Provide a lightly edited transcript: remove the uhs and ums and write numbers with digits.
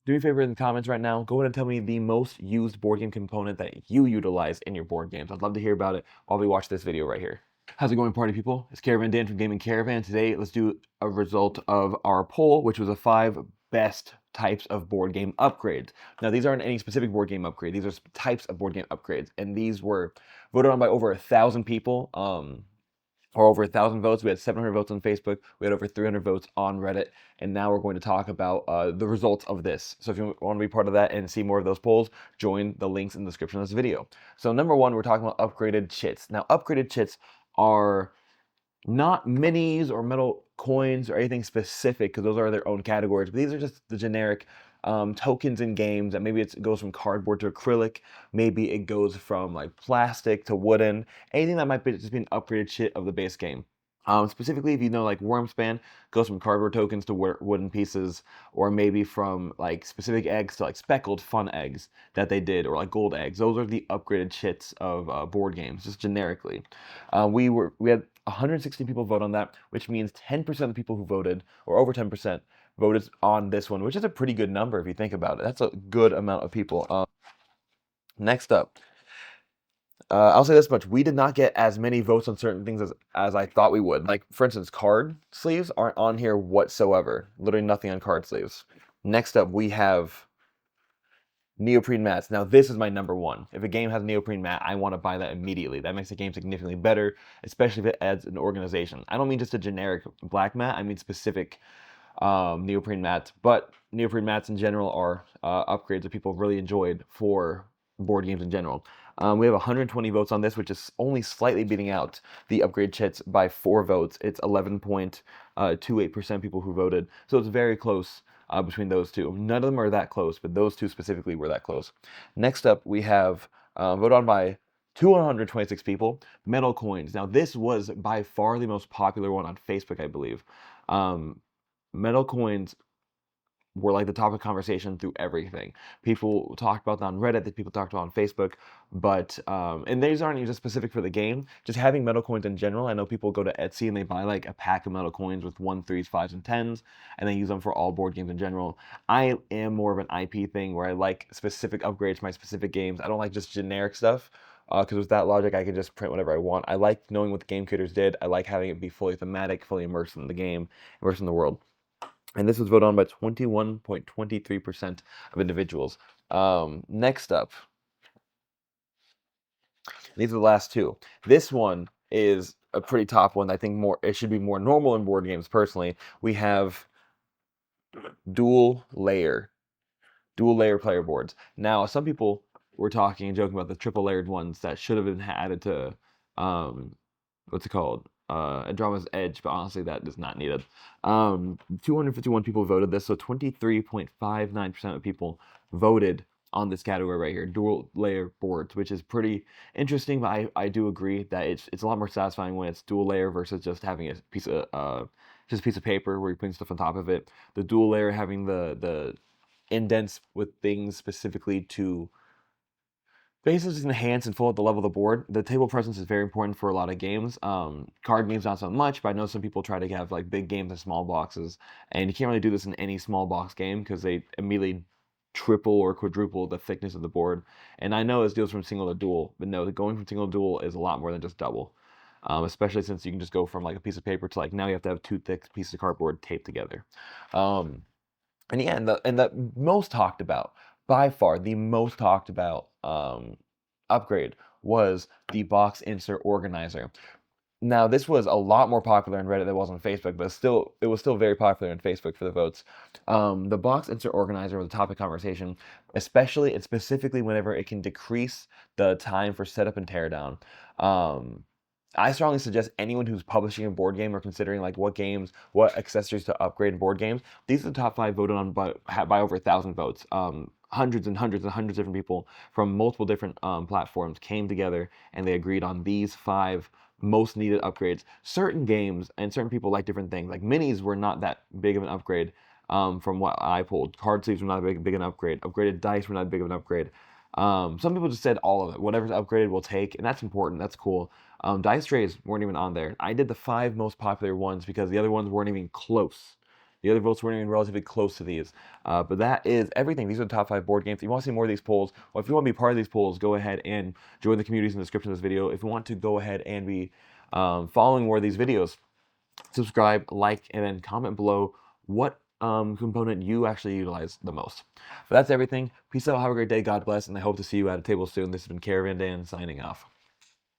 do me a favor in the comments right now. Go ahead and tell me the most used board game component that you utilize in your board games. I'd love to hear about it while we watch this video right here. How's it going, party people? It's Caravan Dan from Gaming Caravan. Today, let's do a result of our poll, which was the 5 best types of board game upgrades. Now, these aren't any specific board game upgrade. These are types of board game upgrades, and these were voted on by over 1,000 people. Or over 1,000 votes. We had 700 votes on Facebook. We had over 300 votes on Reddit. And now we're going to talk about the results of this. So if you want to be part of that and see more of those polls, join the links in the description of this video. So number 1, we're talking about upgraded chits. Now, upgraded chits are not minis or metal coins or anything specific, because those are their own categories. But these are just the generic tokens in games that maybe it goes from cardboard to acrylic, maybe it goes from like plastic to wooden, anything that might be just be an upgraded chit of the base game. Specifically, if you know, like Wormspan goes from cardboard tokens to wooden pieces, or maybe from like specific eggs to like speckled fun eggs that they did, or like gold eggs. Those are the upgraded chits of board games, just generically. We had 160 people vote on that, which means 10% of the people who voted, or over 10%, voted on this one, which is a pretty good number if you think about it. That's a good amount of people. Next up, I'll say this much: we did not get as many votes on certain things as I thought we would. Like, for instance, card sleeves aren't on here whatsoever. Literally nothing on card sleeves. Next up, we have Neoprene Mats. Now, this is my number 1. If a game has a Neoprene Mat, I want to buy that immediately. That makes the game significantly better, especially if it adds an organization. I don't mean just a generic black mat. I mean specific neoprene mats, but neoprene mats in general are upgrades that people really enjoyed for board games in general. We have 120 votes on this, which is only slightly beating out the upgrade chits by 4 votes. It's 11.28% people who voted, so it's very close between those two. None of them are that close, but those two specifically were that close. Next up, we have voted on by 226 people, metal coins. Now, this was by far the most popular one on Facebook, I believe. Metal coins were like the topic of conversation through everything. People talked about that on Reddit, that people talked about on Facebook, but and these aren't even just specific for the game. Just having metal coins in general. I know people go to Etsy and they buy like a pack of metal coins with 1s, 3s, 5s, and 10s, and they use them for all board games in general. I am more of an IP thing where I like specific upgrades to my specific games. I don't like just generic stuff. Because with that logic, I can just print whatever I want. I like knowing what the game creators did. I like having it be fully thematic, fully immersed in the game, immersed in the world. And this was voted on by 21.23% of individuals. Next up, these are the last 2. This one is a pretty top one. I think it should be more normal in board games. Personally, we have dual layer player boards. Now, some people were talking and joking about the triple layered ones that should have been added to what's it called? Andromeda's Edge, but honestly, that is not needed. 251 people voted this, so 23.59% of people voted on this category right here, dual layer boards, which is pretty interesting. But I do agree that it's a lot more satisfying when it's dual layer versus just having a piece of paper where you're putting stuff on top of it. The dual layer having the indents with things specifically to basically enhance and fill out the level of the board. The table presence is very important for a lot of games. Card games not so much, but I know some people try to have like big games in small boxes, and you can't really do this in any small box game because they immediately triple or quadruple the thickness of the board. And I know this deals from single to dual, but no, going from single to dual is a lot more than just double. Especially since you can just go from like a piece of paper to like now you have to have 2 thick pieces of cardboard taped together. And yeah, and the most talked about, by far the most talked about upgrade was the box insert organizer. Now, this was a lot more popular in Reddit than it was on Facebook, but it was still very popular in Facebook for the votes. The box insert organizer was a topic of conversation, especially and specifically whenever it can decrease the time for setup and teardown. I strongly suggest anyone who's publishing a board game or considering like what accessories to upgrade in board games. These are the top 5 voted on by over 1,000 votes. Hundreds and hundreds and hundreds of different people from multiple different platforms came together and they agreed on these 5 most needed upgrades. Certain games and certain people like different things. Like minis were not that big of an upgrade from what I pulled. Card sleeves were not big an upgrade. Upgraded dice were not big of an upgrade. Some people just said all of it. Whatever's upgraded, we'll take, and that's important. That's cool. Dice trays weren't even on there. I did the 5 most popular ones because the other ones weren't even close The other votes weren't even relatively close to these. But that is everything. These are the top 5 board games. If you want to see more of these polls, or if you want to be part of these polls, go ahead and join the communities in the description of this video. If you want to go ahead and be following more of these videos, subscribe, like, and then comment below what component you actually utilize the most. But that's everything. Peace out, have a great day, God bless, and I hope to see you at a table soon. This has been Caravan Dan signing off.